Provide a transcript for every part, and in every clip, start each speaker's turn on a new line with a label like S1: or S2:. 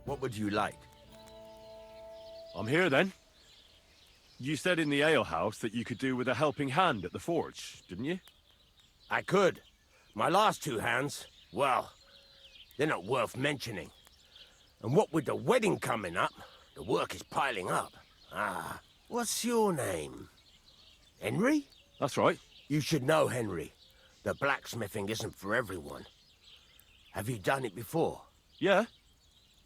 S1: What would you like?
S2: I'm here then. You said in the alehouse that you could do with a helping hand at the forge, didn't you?
S1: I could. My last two hands, well, they're not worth mentioning. And what with the wedding coming up, the work is piling up. Ah, what's your name? Henry?
S2: That's right.
S1: You should know, Henry. The blacksmithing isn't for everyone. Have you done it before?
S2: Yeah.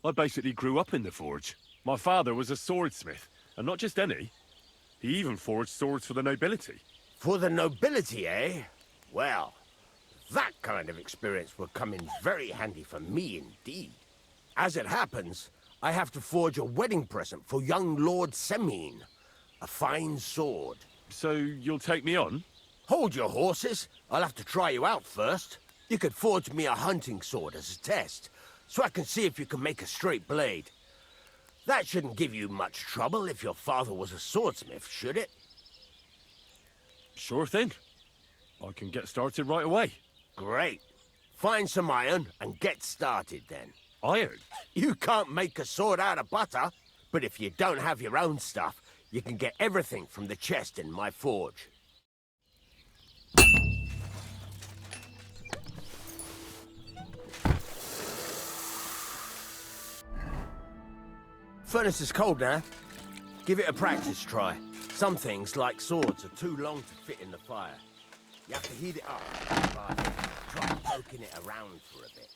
S2: I basically grew up in the forge. My father was a swordsmith, and not just any. He even forged swords for the nobility.
S1: For the nobility, eh? Well, that kind of experience will come in very handy for me indeed. As it happens, I have to forge a wedding present for young Lord Semine. A fine sword.
S2: So you'll take me on?
S1: Hold your horses. I'll have to try you out first. You could forge me a hunting sword as a test, so I can see if you can make a straight blade. That shouldn't give you much trouble if your father was a swordsmith, should it?
S2: Sure thing. I can get started right away.
S1: Great. Find some iron and get started then.
S2: Iron?
S1: You can't make a sword out of butter, but if you don't have your own stuff, you can get everything from the chest in my forge. Furnace is cold now. Give it a practice try. Some things, like swords, are too long to fit in the fire. You have to heat it up, but try poking it around for a bit.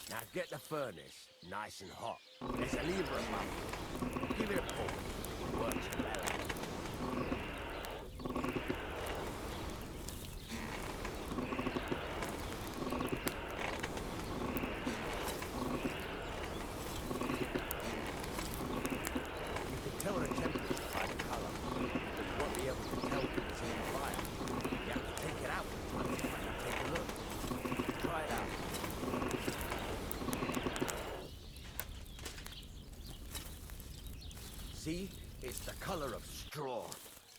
S1: Now get the furnace nice and hot. There's a lever above. Give it a pull. It works well. Tell the temperature by the color. You won't be able to tell if it's in the fire. You have to take it out. Take a look. Try it out. See? It's the color of straw,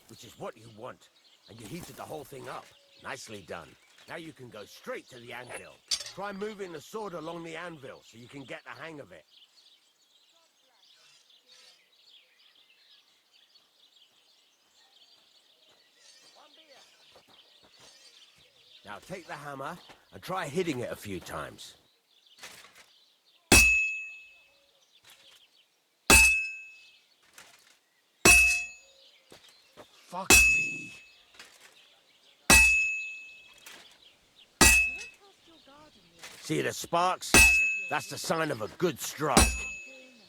S1: which is what you want. And you heated the whole thing up. Nicely done. Now you can go straight to the anvil. Try moving the sword along the anvil so you can get the hang of it. Now take the hammer and try hitting it a few times. Fuck me. See the sparks? That's the sign of a good strike.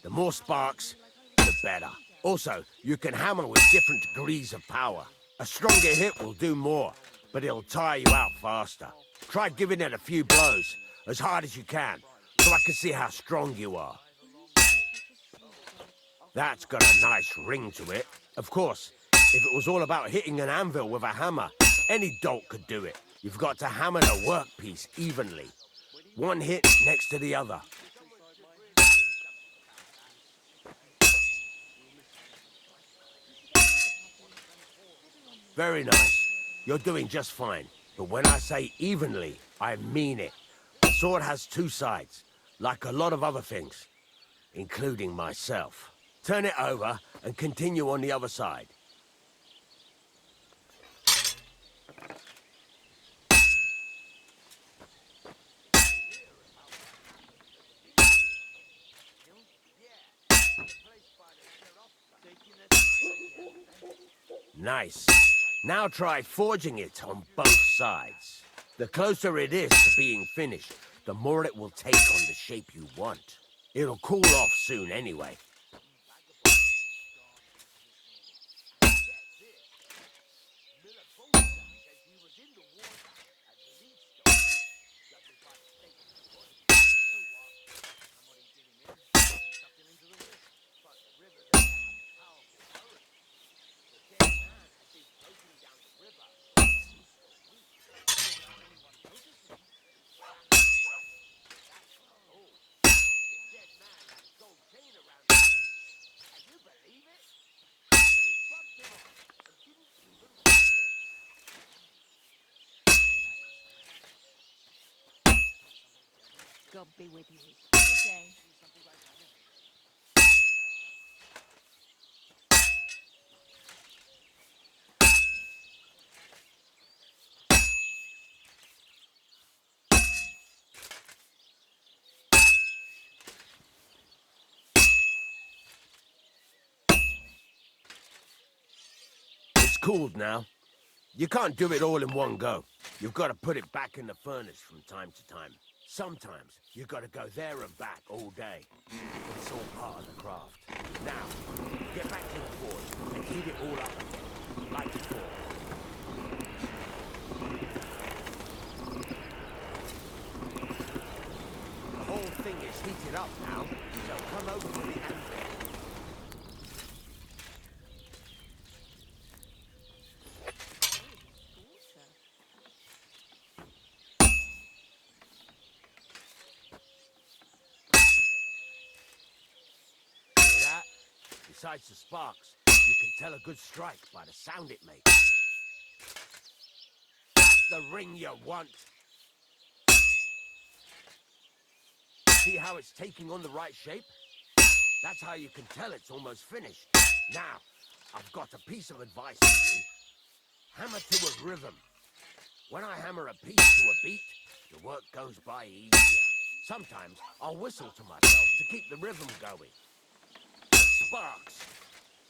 S1: The more sparks, the better. Also, you can hammer with different degrees of power. A stronger hit will do more, but it'll tire you out faster. Try giving it a few blows, as hard as you can, so I can see how strong you are. That's got a nice ring to it. Of course, if it was all about hitting an anvil with a hammer, any dolt could do it. You've got to hammer the workpiece evenly. One hit next to the other. Very nice. You're doing just fine. But when I say evenly, I mean it. A sword has two sides, like a lot of other things, including myself. Turn it over and continue on the other side. Nice. Now try forging it on both sides. The closer it is to being finished, the more it will take on the shape you want. It'll cool off soon anyway.
S3: God be with you. Good day.
S1: It's cooled now. You can't do it all in one go. You've got to put it back in the furnace from time to time. Sometimes you've got to go there and back all day. It's all part of the craft. Now, get back to the forge and heat it all up again, like before. The whole thing is heated up now, so come over to the anvil. Besides the sparks, you can tell a good strike by the sound it makes. That's the ring you want. See how it's taking on the right shape? That's how you can tell it's almost finished. Now, I've got a piece of advice for you. Hammer to a rhythm. When I hammer a piece to a beat, the work goes by easier. Sometimes I'll whistle to myself to keep the rhythm going. Sparks.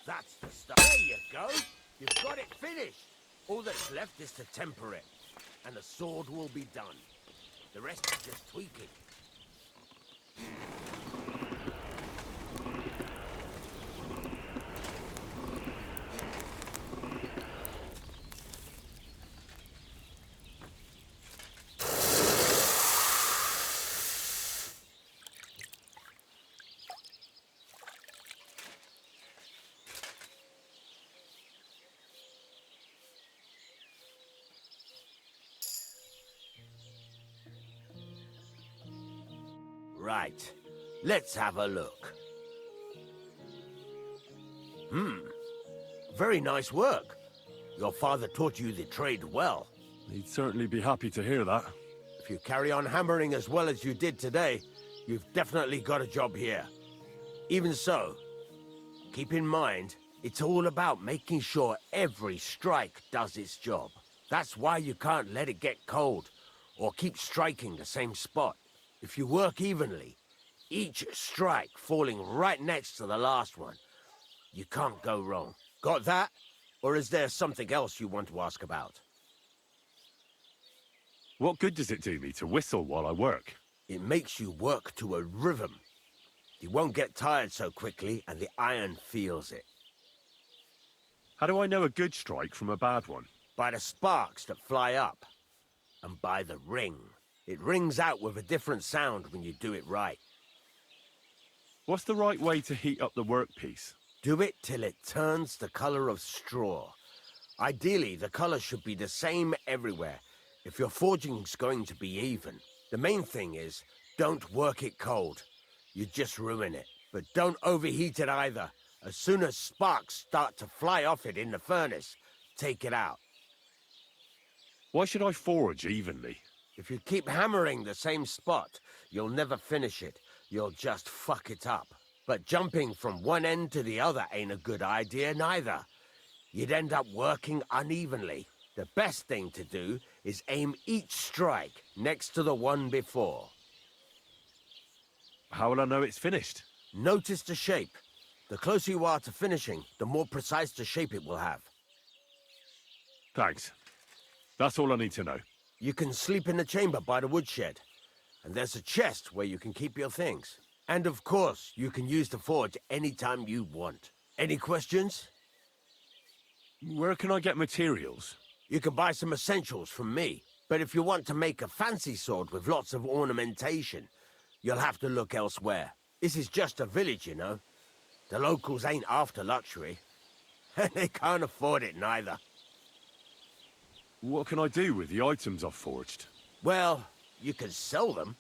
S1: That's the stuff. There you go. You've got it finished. All that's left is to temper it, and the sword will be done. The rest is just tweaking. Right. Let's have a look. Very nice work. Your father taught you the trade well.
S2: He'd certainly be happy to hear that.
S1: If you carry on hammering as well as you did today, you've definitely got a job here. Even so, keep in mind, it's all about making sure every strike does its job. That's why you can't let it get cold, or keep striking the same spot. If you work evenly, each strike falling right next to the last one, you can't go wrong. Got that? Or is there something else you want to ask about?
S2: What good does it do me to whistle while I work?
S1: It makes you work to a rhythm. You won't get tired so quickly, and the iron feels it.
S2: How do I know a good strike from a bad one?
S1: By the sparks that fly up, and by the ring. It rings out with a different sound when you do it right.
S2: What's the right way to heat up the workpiece?
S1: Do it till it turns the color of straw. Ideally, the color should be the same everywhere, if your forging's going to be even. The main thing is, don't work it cold. You just ruin it. But don't overheat it either. As soon as sparks start to fly off it in the furnace, take it out.
S2: Why should I forge evenly?
S1: If you keep hammering the same spot, you'll never finish it. You'll just fuck it up. But jumping from one end to the other ain't a good idea neither. You'd end up working unevenly. The best thing to do is aim each strike next to the one before.
S2: How will I know it's finished?
S1: Notice the shape. The closer you are to finishing, the more precise the shape it will have.
S2: Thanks. That's all I need to know.
S1: You can sleep in the chamber by the woodshed. And there's a chest where you can keep your things. And of course, you can use the forge anytime you want. Any questions?
S2: Where can I get materials?
S1: You can buy some essentials from me. But if you want to make a fancy sword with lots of ornamentation, you'll have to look elsewhere. This is just a village, you know. The locals ain't after luxury. And they can't afford it neither.
S2: What can I do with the items I've forged?
S1: Well, you can sell them.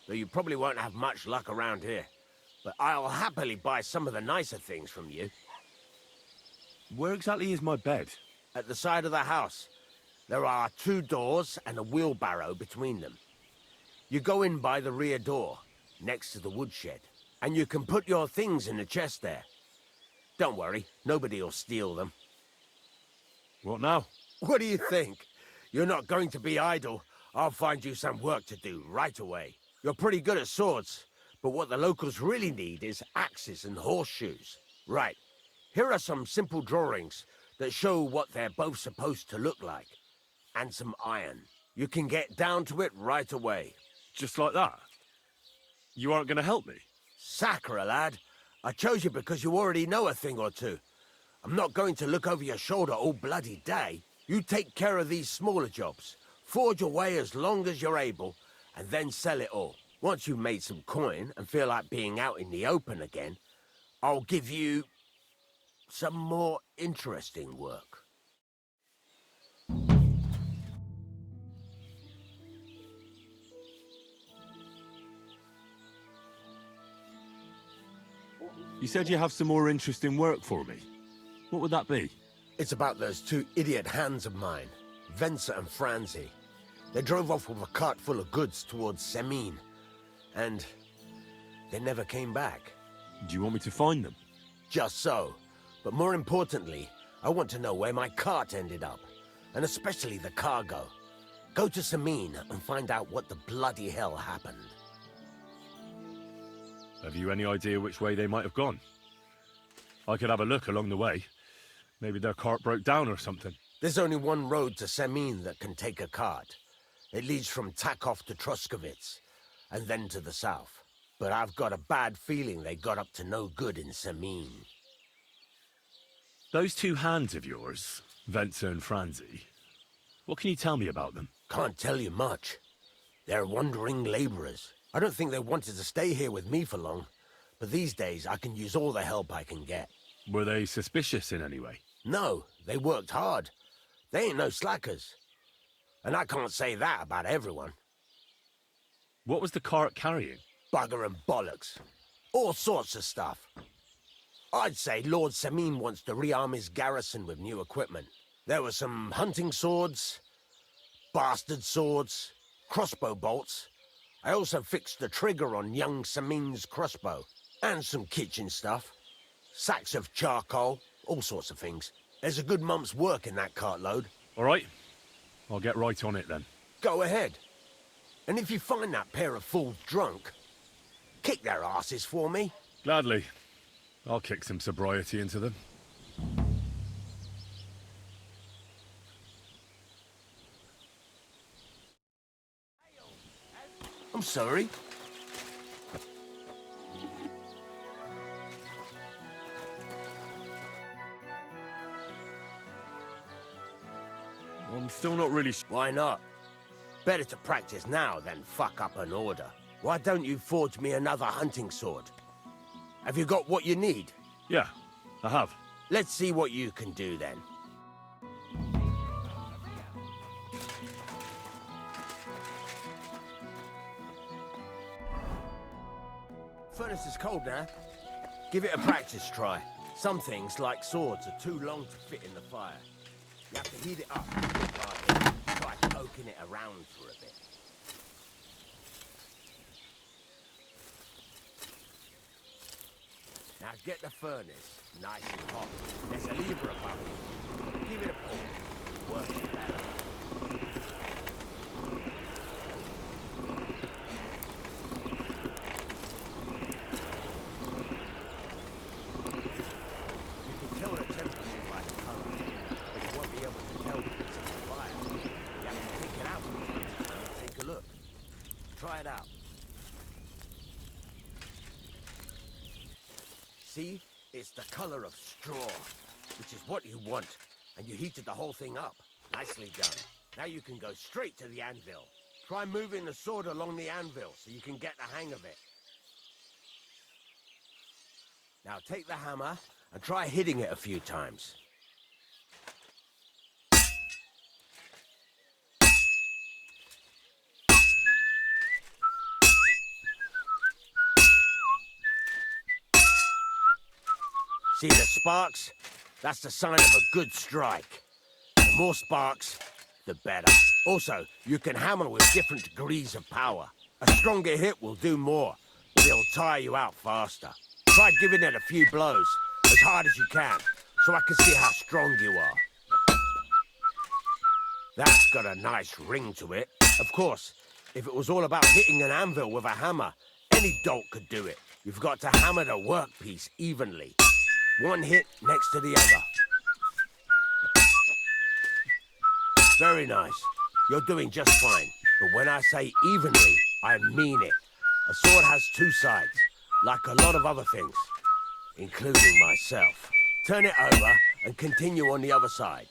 S1: Though you probably won't have much luck around here. But I'll happily buy some of the nicer things from you.
S2: Where exactly is my bed?
S1: At the side of the house. There are 2 doors and a wheelbarrow between them. You go in by the rear door, next to the woodshed, and you can put your things in the chest there. Don't worry, nobody will steal them.
S2: What now?
S1: What do you think? You're not going to be idle. I'll find you some work to do right away. You're pretty good at swords, but what the locals really need is axes and horseshoes. Right, here are some simple drawings that show what they're both supposed to look like. And some iron. You can get down to it right away.
S2: Just like that? You aren't going to help me?
S1: Sacre, lad. I chose you because you already know a thing or two. I'm not going to look over your shoulder all bloody day. You take care of these smaller jobs. Forge away as long as you're able, and then sell it all. Once you've made some coin and feel like being out in the open again, I'll give you some more interesting work.
S2: You said you have some more interesting work for me. What would that be?
S1: It's about those two idiot hands of mine, Venser and Franzi. They drove off with a cart full of goods towards Semine, and they never came back.
S2: Do you want me to find them?
S1: Just so. But more importantly, I want to know where my cart ended up, and especially the cargo. Go to Semine and find out what the bloody hell happened.
S2: Have you any idea which way they might have gone? I could have a look along the way. Maybe their cart broke down or something.
S1: There's only one road to Semine that can take a cart. It leads from Takov to Troskovitz, and then to the south. But I've got a bad feeling they got up to no good in Semine.
S2: Those two hands of yours, Venser and Franzi, what can you tell me about them?
S1: Can't tell you much. They're wandering laborers. I don't think they wanted to stay here with me for long, but these days I can use all the help I can get.
S2: Were they suspicious in any way?
S1: No, they worked hard. They ain't no slackers. And I can't say that about everyone.
S2: What was the cart carrying?
S1: Bugger and bollocks. All sorts of stuff. I'd say Lord Semine wants to rearm his garrison with new equipment. There were some hunting swords, bastard swords, crossbow bolts. I also fixed the trigger on young Semine's crossbow. And some kitchen stuff. Sacks of charcoal, all sorts of things. There's a good month's work in that cartload.
S2: All right. I'll get right on it then.
S1: Go ahead. And if you find that pair of fools drunk, kick their asses for me.
S2: Gladly. I'll kick some sobriety into them.
S1: I'm sorry.
S2: I'm still not really
S1: Why not? Better to practice now than fuck up an order. Why don't you forge me another hunting sword? Have you got what you need?
S2: Yeah, I have.
S1: Let's see what you can do then. Furnace is cold now. Give it a practice try. Some things, like swords, are too long to fit in the fire. You have to heat it up. Try poking it around for a bit. Now get the furnace nice and hot. There's a lever above it. Give it a pull. Work it better. You can tell the temperature by the color, but you won't be able to tell if it's on fire. You have to take it out and take a look. Try it out. See? It's the color of straw, which is what you want. And you heated the whole thing up. Nicely done. Now you can go straight to the anvil. Try moving the sword along the anvil so you can get the hang of it. Now take the hammer and try hitting it a few times. See the sparks? That's the sign of a good strike. The more sparks, the better. Also, you can hammer with different degrees of power. A stronger hit will do more, but it'll tire you out faster. Try giving it a few blows, as hard as you can, so I can see how strong you are. That's got a nice ring to it. Of course, if it was all about hitting an anvil with a hammer, any dolt could do it. You've got to hammer the workpiece evenly. One hit next to the other. Very nice. You're doing just fine. But when I say evenly, I mean it. A sword has two sides, like a lot of other things, including myself. Turn it over and continue on the other side.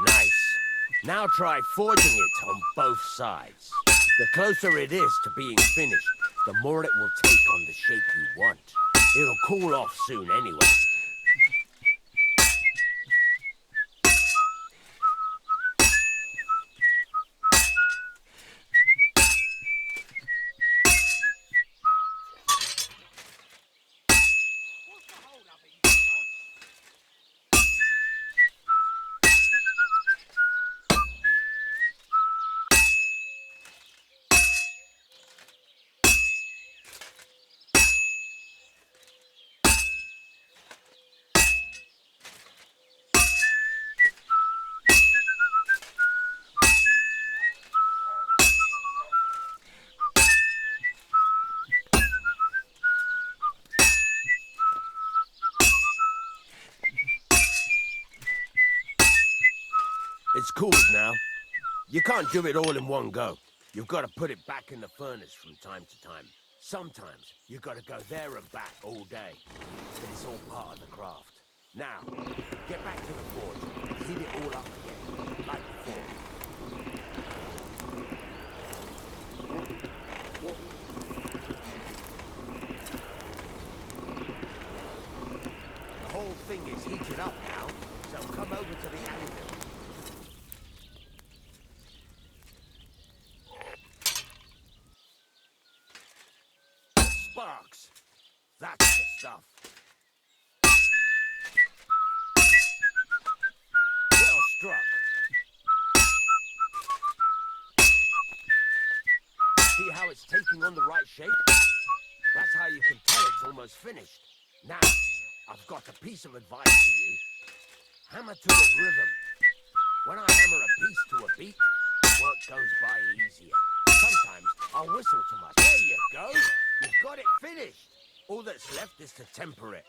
S1: Nice. Now try forging it on both sides. The closer it is to being finished, the more it will take on the shape you want. It'll cool off soon anyway. It's cooled now. You can't do it all in one go. You've got to put it back in the furnace from time to time. Sometimes you've got to go there and back all day. But it's all part of the craft. Now, get back to the forge and heat it all up again, like before. The whole thing is heated up now, so come over to the anvil. Sparks. That's the stuff. Well struck. See how it's taking on the right shape? That's how you can tell it's almost finished. Now, I've got a piece of advice for you. Hammer to a rhythm. When I hammer a piece to a beat, work goes by easier. Sometimes I'll whistle to myself. There you go. You've got it finished. All that's left is to temper it,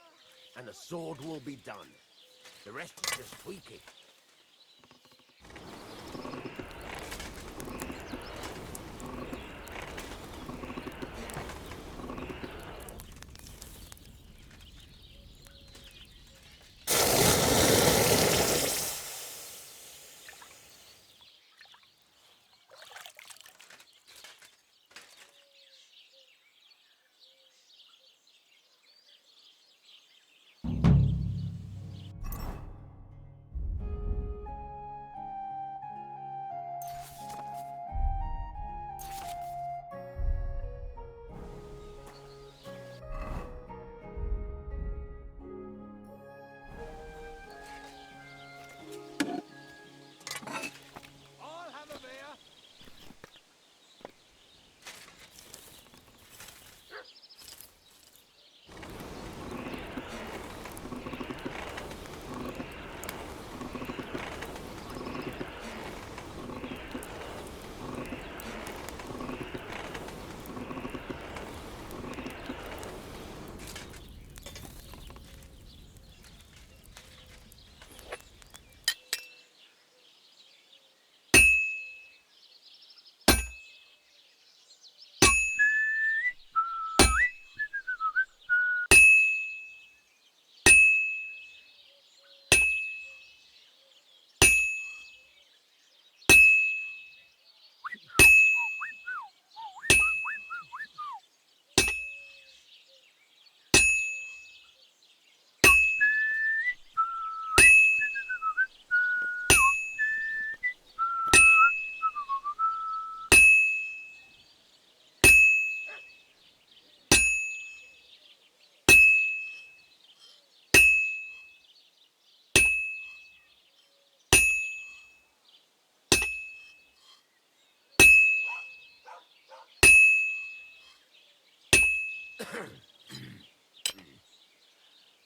S1: and the sword will be done. The rest is just tweaking.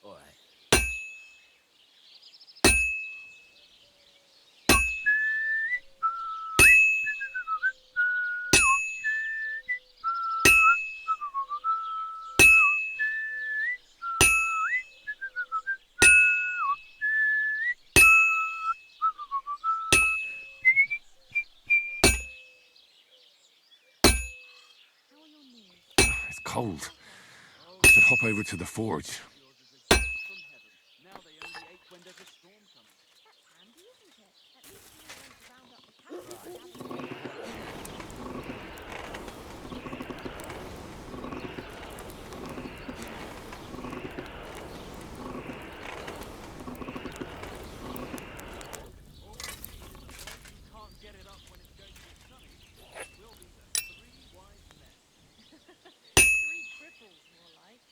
S1: All right.
S3: How are your knees?
S2: It's cold. I should hop over to the forge.
S4: Now they only ache when there's a storm coming.
S3: That's handy, isn't it? At least you know when to round up the camp and gather wood.
S4: You can't get it up when it's going to be sunny. We'll be the three wise men.
S3: Three cripples, more like.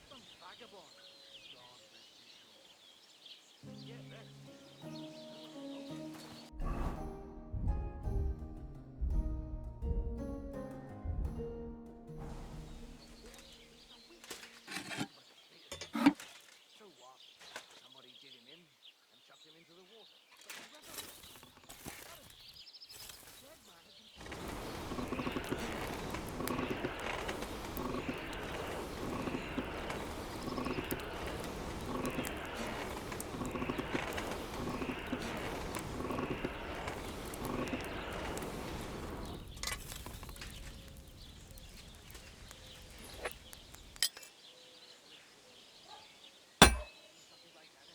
S4: Some vagabond. God rest his soul. Get rest. So what? Somebody did him in and chucked him into the water. But he resurrected.
S3: Dead man isn't.
S4: Something like that.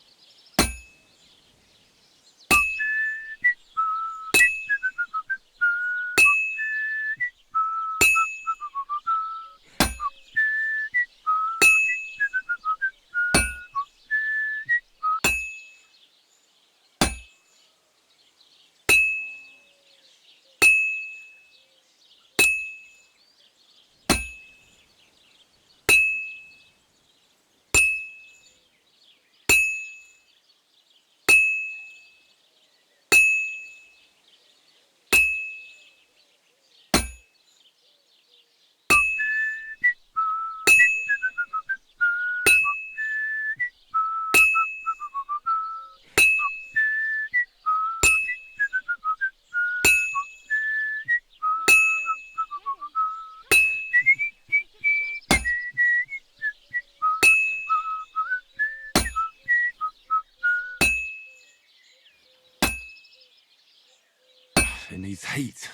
S2: It needs heat.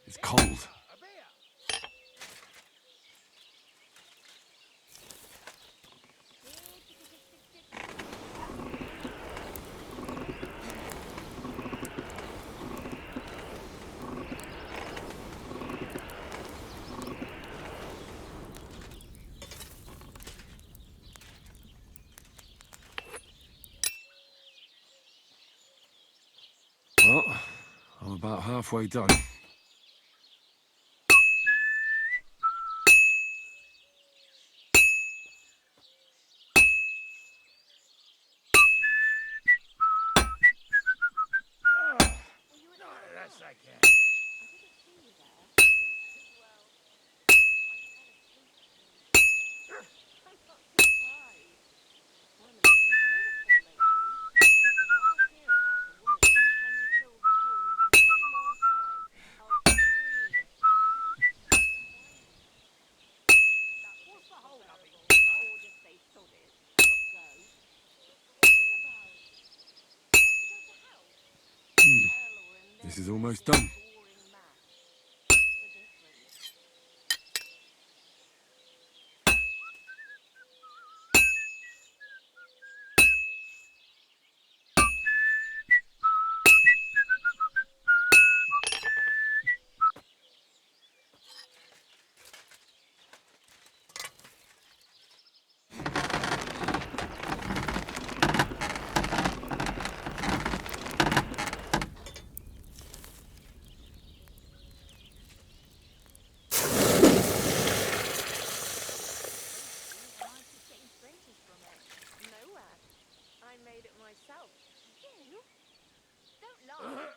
S2: It's cold.
S4: A beer!
S2: Well, I'm about halfway done.
S1: No, that's okay.
S3: I didn't see you there. Well, I fell asleep actually. I'm not surprised. Simon's been awful lately. If I hear about the woman with 10 silver coins one more time, I'll scream. Maybe we should stop them whining. That's
S4: What's the hold up,
S3: preferable.
S4: innkeeper?
S3: Or just say
S2: This is almost done.
S3: boring math. What's the difference? Where am I keep getting splinters from it? Nowhere. I made it myself.
S5: You? Don't lie.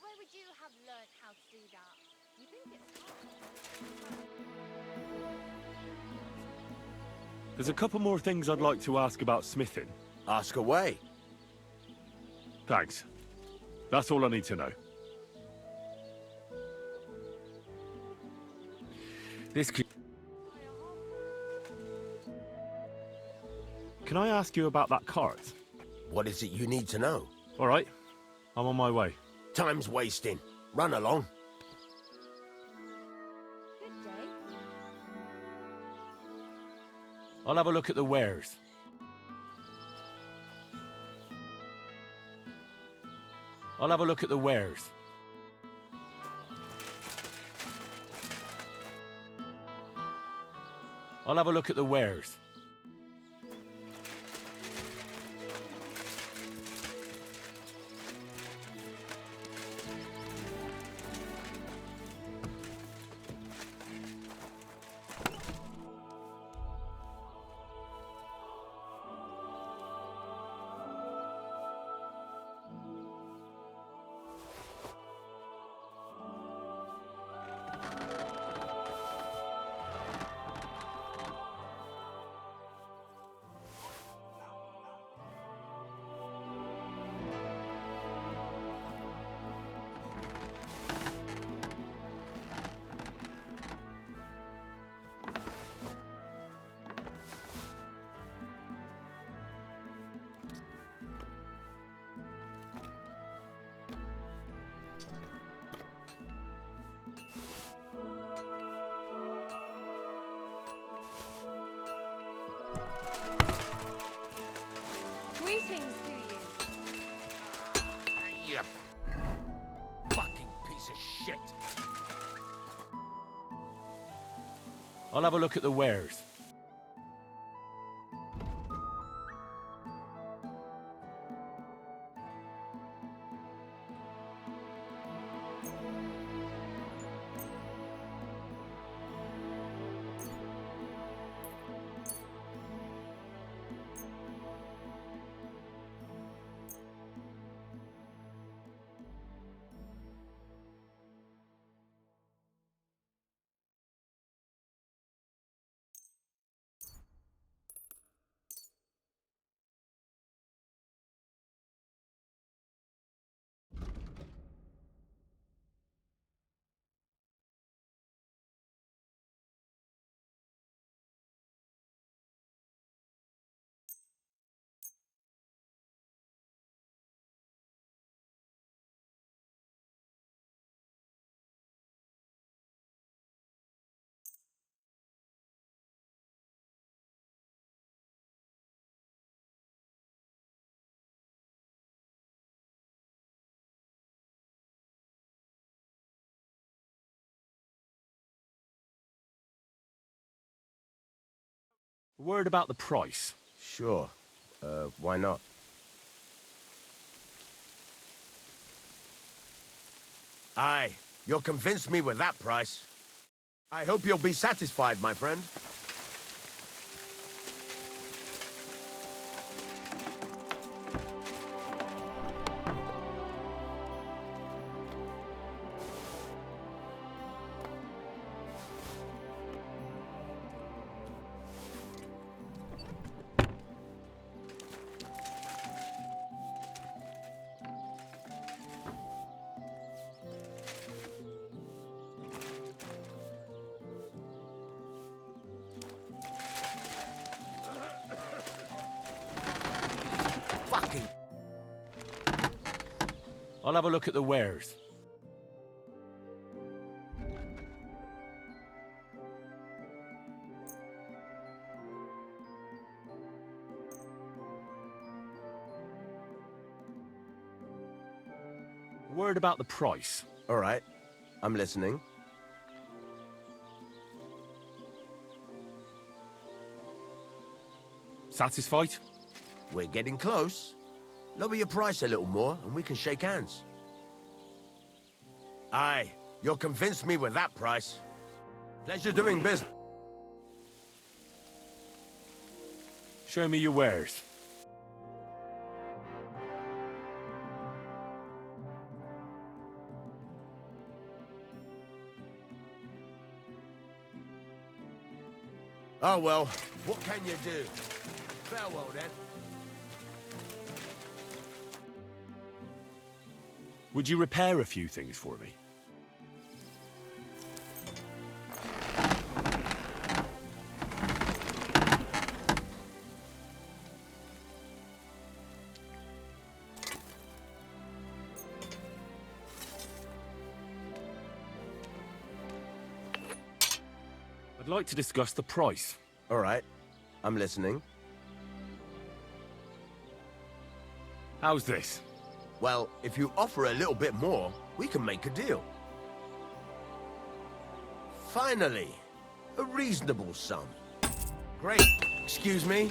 S5: Where would you have learnt how to do that?
S3: You think it's hard?
S2: There's a couple more things I'd like to ask about smithing.
S1: Ask away.
S2: Thanks. That's all I need to know. This could... Can I ask you about that cart?
S1: What is it you need to know?
S2: All right. I'm on my way.
S1: Time's wasting. Run along.
S3: Good day.
S2: I'll have a look at the wares. I'll have a look at the wares. I'll have a look at the wares.
S3: Greetings to you.
S1: You fucking piece of shit.
S2: I'll have a look at the wares. A word about the price.
S1: Sure. Why not? Aye, you'll convince me with that price. I hope you'll be satisfied, my friend.
S2: I'll have a look at the wares. Word about the price.
S1: All right, I'm listening.
S2: Satisfied?
S1: We're getting close. Lower your price a little more, and we can shake hands. Aye, you'll convince me with that price. Pleasure doing business.
S2: Show me your wares.
S1: Oh well, what can you do? Farewell then.
S2: Would you repair a few things for me? I'd like to discuss the price.
S1: All right, I'm listening.
S2: How's this?
S1: Well, if you offer a little bit more, we can make a deal. Finally, a reasonable sum. Great. Excuse me?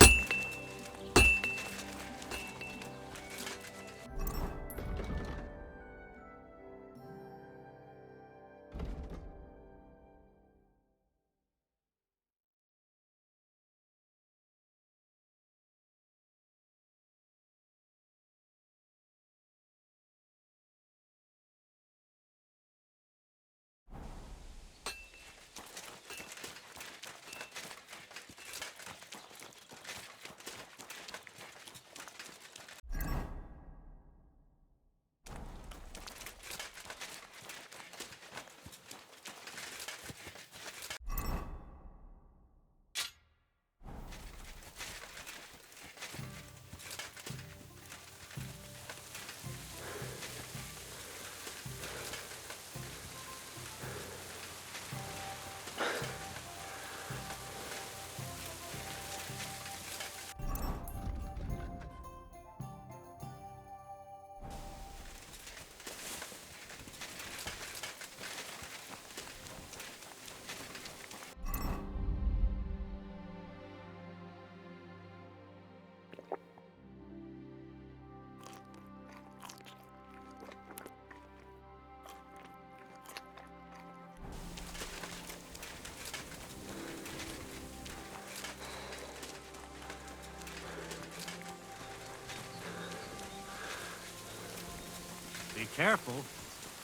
S6: Be careful.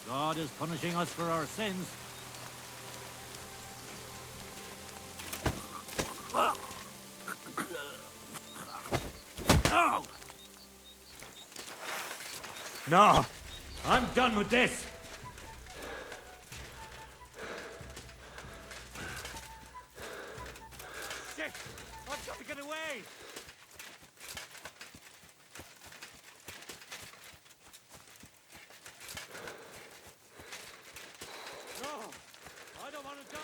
S6: God is punishing us for our sins. No! I'm done with this! Shit! I've got to get away! No! I don't want to die!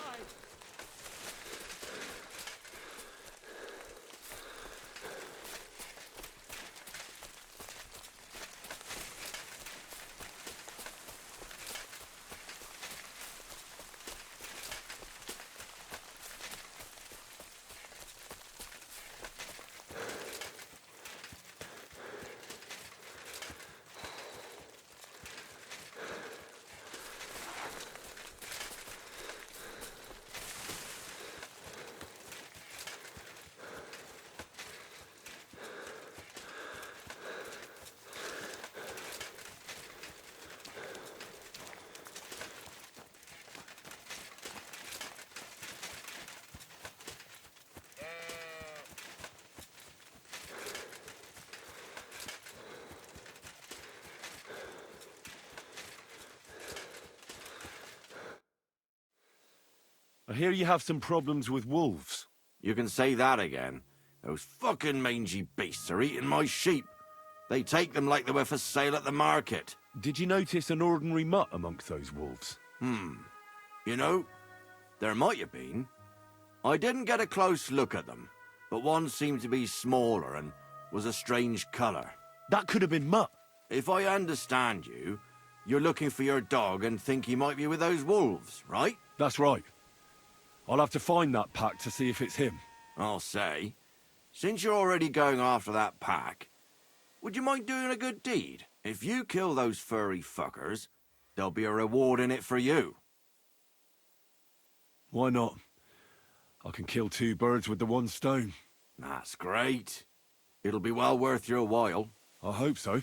S2: I hear you have some problems with wolves.
S7: You can say that again. Those fucking mangy beasts are eating my sheep. They take them like they were for sale at the market.
S2: Did you notice an ordinary mutt amongst those wolves?
S7: You know, there might have been. I didn't get a close look at them, but one seemed to be smaller and was a strange colour.
S2: That could have been Mutt.
S7: If I understand you, you're looking for your dog and think he might be with those wolves, right?
S2: That's right. I'll have to find that pack to see if it's him.
S7: I'll say, since you're already going after that pack, would you mind doing a good deed? If you kill those furry fuckers, there'll be a reward in it for you.
S2: Why not? I can kill 2 birds with the 1 stone.
S7: That's great. It'll be well worth your while.
S2: I hope so.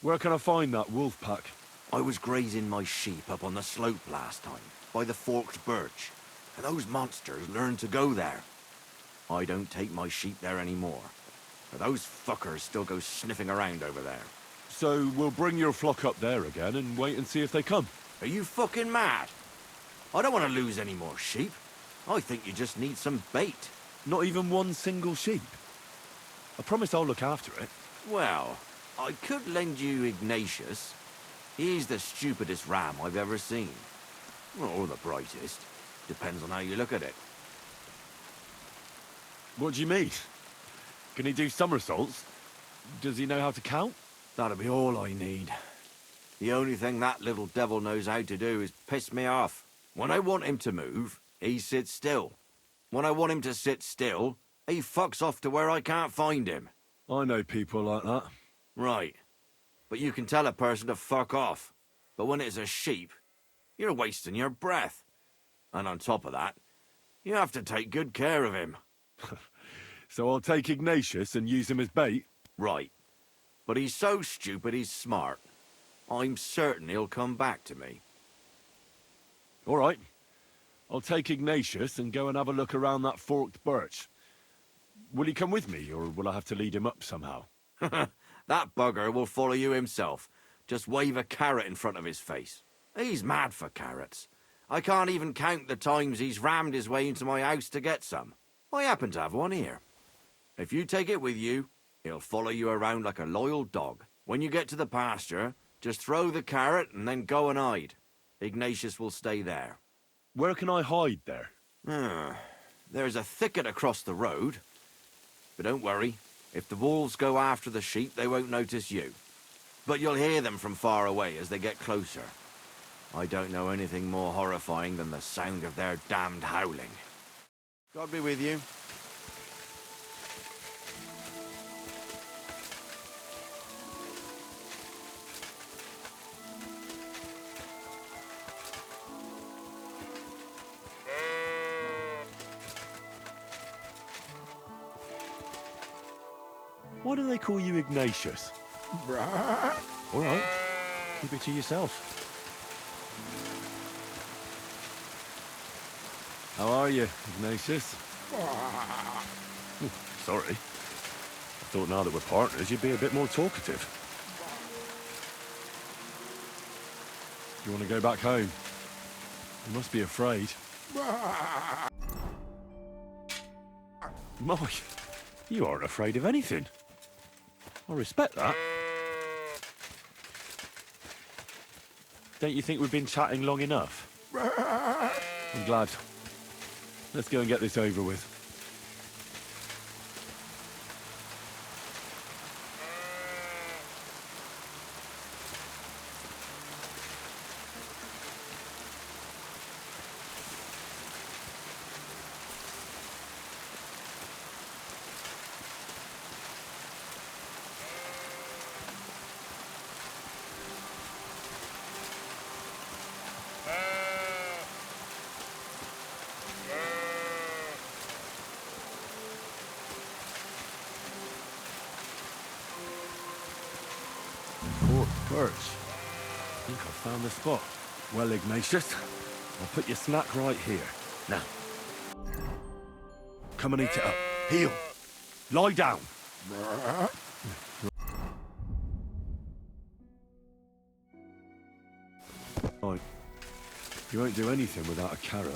S2: Where can I find that wolf pack?
S7: I was grazing my sheep up on the slope last time, by the forked birch, and those monsters learned to go there. I don't take my sheep there anymore, but those fuckers still go sniffing around over there.
S2: So we'll bring your flock up there again and wait and see if they come.
S7: Are you fucking mad? I don't want to lose any more sheep. I think you just need some bait.
S2: Not even 1 single sheep. I promise I'll look after it.
S7: Well, I could lend you Ignatius. He's the stupidest ram I've ever seen. Or the brightest. Depends on how you look at it.
S2: What do you mean? Can he do somersaults? Does he know how to count?
S7: That'll be all I need. The only thing that little devil knows how to do is piss me off. When I want him to move, he sits still. When I want him to sit still, he fucks off to where I can't find him.
S2: I know people like that.
S7: Right. But you can tell a person to fuck off. But when it's a sheep, you're wasting your breath. And on top of that, you have to take good care of him.
S2: So I'll take Ignatius and use him as bait?
S7: Right. But he's so stupid he's smart. I'm certain he'll come back to me.
S2: All right. I'll take Ignatius and go and have a look around that forked birch. Will he come with me, or will I have to lead him up somehow?
S7: That bugger will follow you himself. Just wave a carrot in front of his face. He's mad for carrots. I can't even count the times he's rammed his way into my house to get some. I happen to have one here. If you take it with you, he'll follow you around like a loyal dog. When you get to the pasture, just throw the carrot and then go and hide. Ignatius will stay there.
S2: Where can I hide there?
S7: There's a thicket across the road. But don't worry, if the wolves go after the sheep, they won't notice you. But you'll hear them from far away as they get closer. I don't know anything more horrifying than the sound of their damned howling. God be with you.
S2: Why do they call you Ignatius? All right. Keep it to yourself. How are you, Ignatius? Sorry. I thought now that we're partners, you'd be a bit more talkative. You want to go back home? You must be afraid. My, you aren't afraid of anything. I respect that. Don't you think we've been chatting long enough? I'm glad. Let's go and get this over with. Birch. I think I found the spot. Well, Ignatius, I'll put your snack right here. Now, come and eat it up. Heel. Lie down. Right. You won't do anything without a carrot.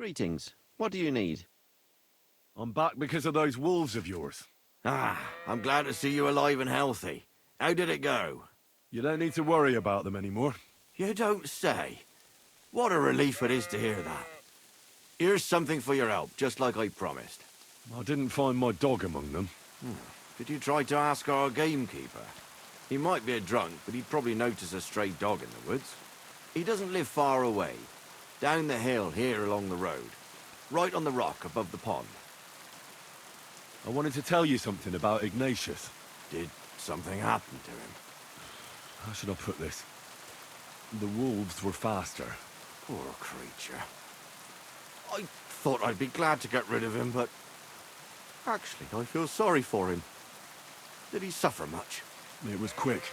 S7: Greetings. What do you need?
S2: I'm back because of those wolves of yours.
S7: Ah, I'm glad to see you alive and healthy. How did it go?
S2: You don't need to worry about them anymore.
S7: You don't say. What a relief it is to hear that. Here's something for your help, just like I promised.
S2: I didn't find my dog among them.
S7: Did you try to ask our gamekeeper? He might be a drunk, but he'd probably notice a stray dog in the woods. He doesn't live far away. Down the hill here along the road. Right on the rock above the pond.
S2: I wanted to tell you something about Ignatius.
S7: Did something happen to him?
S2: How should I put this? The wolves were faster.
S7: Poor creature. I thought I'd be glad to get rid of him, but... Actually, I feel sorry for him. Did he suffer much?
S2: It was quick.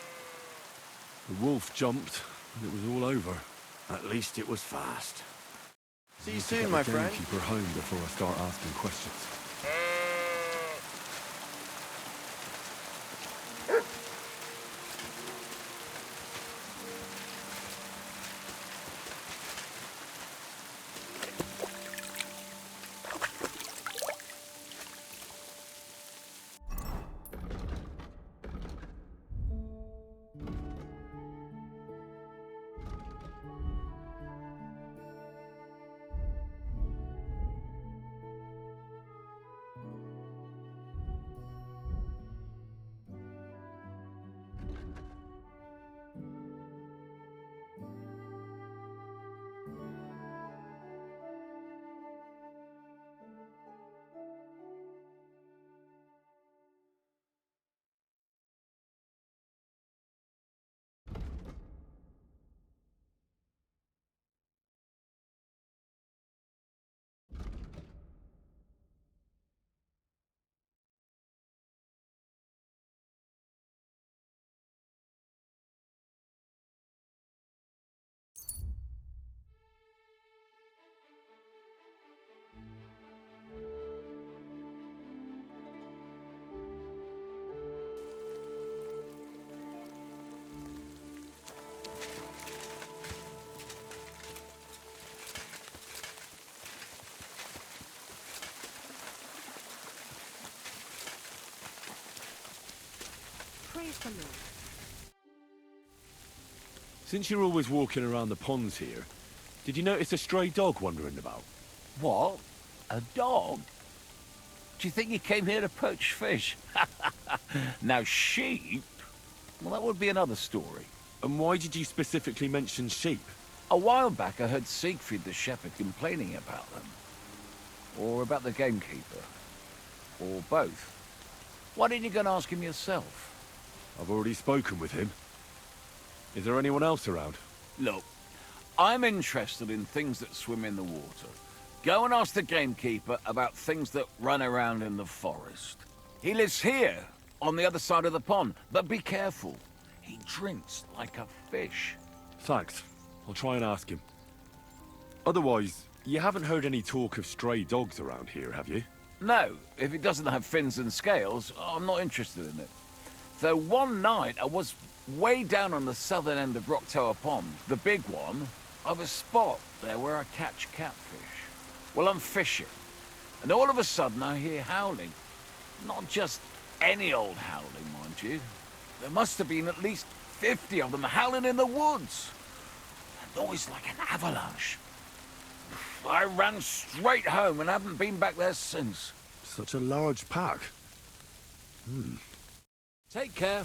S2: The wolf jumped, and it was all over.
S7: At least it was fast. See you
S2: Need to
S7: soon,
S2: get
S7: my
S2: the
S7: friend.
S2: gamekeeper home before I start asking questions.
S3: Praise the Lord.
S2: Since you're always walking around the ponds here, did you notice a stray dog wandering about?
S8: What? A dog? Do you think he came here to poach fish? Now, sheep? Well, that would be another story.
S2: And why did you specifically mention sheep?
S8: A while back, I heard Siegfried the shepherd complaining about them. Or about the gamekeeper. Or both. Why didn't you go and ask him yourself?
S2: I've already spoken with him. Is there anyone else around?
S8: Look, I'm interested in things that swim in the water. Go and ask the gamekeeper about things that run around in the forest. He lives here, on the other side of the pond, but be careful. He drinks like a fish.
S2: Thanks. I'll try and ask him. Otherwise, you haven't heard any talk of stray dogs around here, have you?
S8: No, if it doesn't have fins and scales, I'm not interested in it. Though one night I was way down on the southern end of Rock Tower Pond, the big one, I've a spot there where I catch catfish. Well, I'm fishing, and all of a sudden I hear howling. Not just any old howling, mind you. There must have been at least 50 of them howling in the woods. A noise like an avalanche. I ran straight home and haven't been back there since.
S2: Such a large pack.
S8: Take care.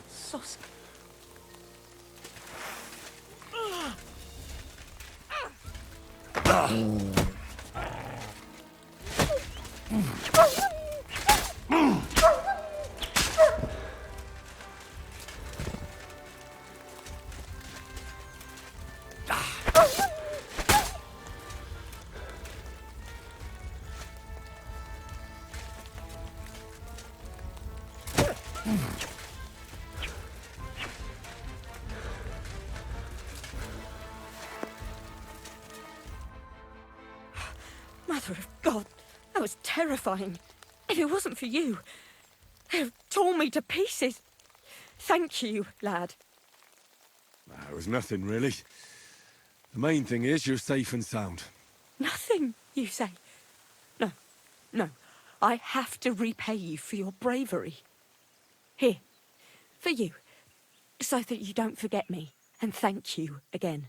S3: Sauce. Mother of God, that was terrifying. If it wasn't for you, they'd have torn me to pieces. Thank you, lad.
S2: It was nothing, really. The main thing is you're safe and sound.
S3: Nothing, you say? No, no. I have to repay you for your bravery. Here, for you, so that you don't forget me, and thank you again.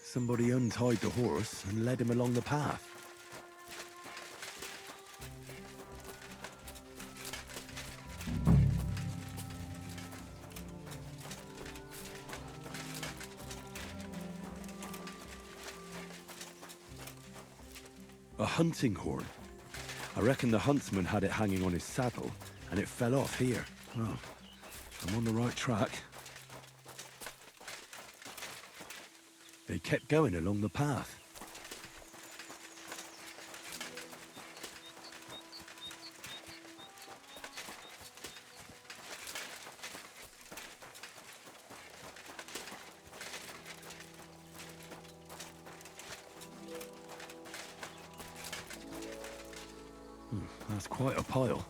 S2: Somebody untied the horse and led him along the path. A hunting horn. I reckon the huntsman had it hanging on his saddle, and it fell off here. Oh, I'm on the right track. They kept going along the path. That's quite a pile.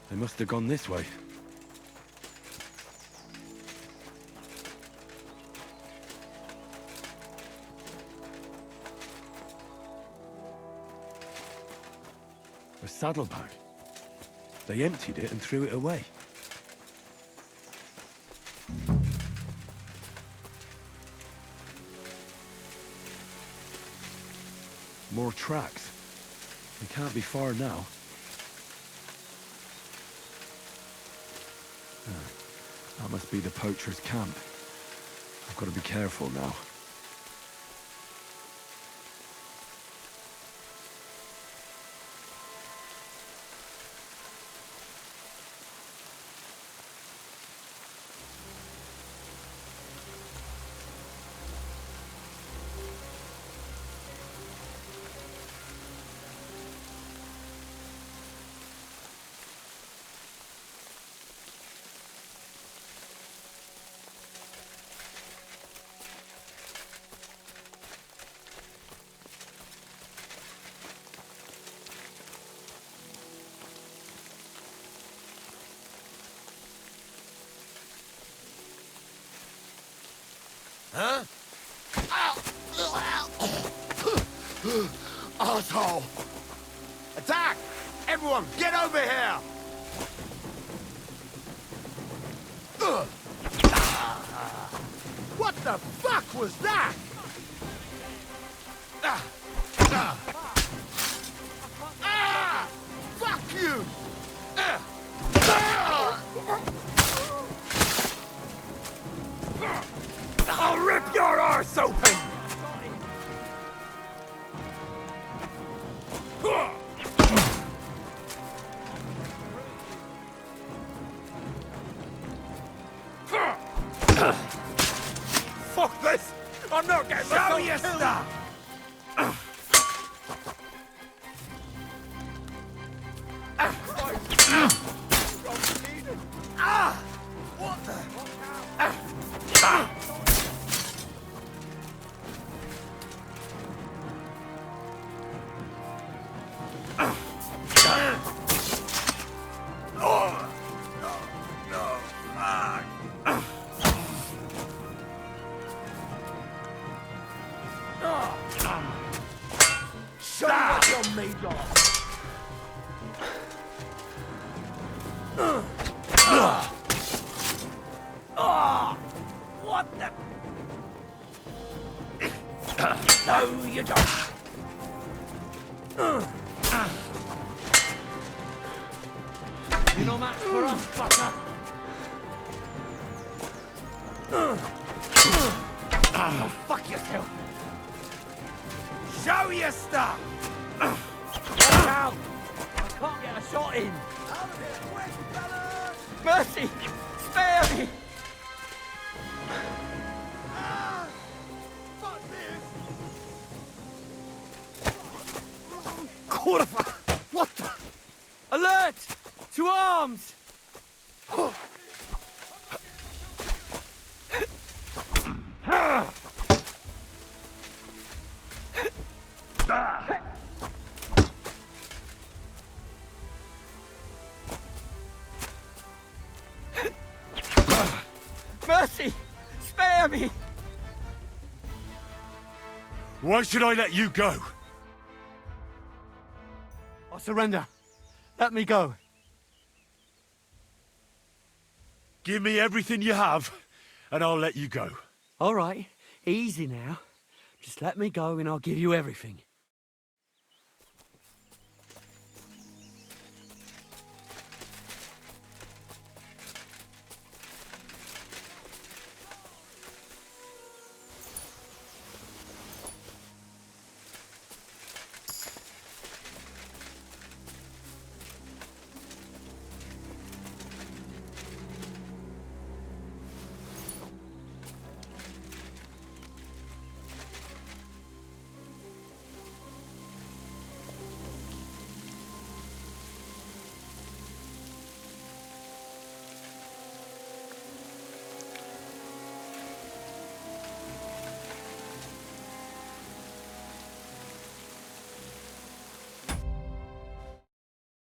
S2: They must have gone this way. A saddlebag. They emptied it and threw it away. More tracks. They can't be far now. That must be the poacher's camp. I've got to be careful now.
S1: Huh? Asshole! Attack! Everyone, get over here! What the fuck was that? Fuck you! I'll rip your arse open! Fuck this! I'm not getting Show your stuff! What the? Show me what you're made of! What the? No, you don't. You no match for us, fucker. Oh, fuck yourself. Show your stuff. Watch out. I can't get a shot in. Out of here, quick, fellas. Mercy, spare me. Fuck this. Kurwa. What the? Alert! To arms! Mercy! Spare me!
S2: Why should I let you go?
S1: I surrender. Let me go.
S2: Give me everything you have, and I'll let you go.
S1: All right.
S9: Easy now. Just let me go and I'll give you everything.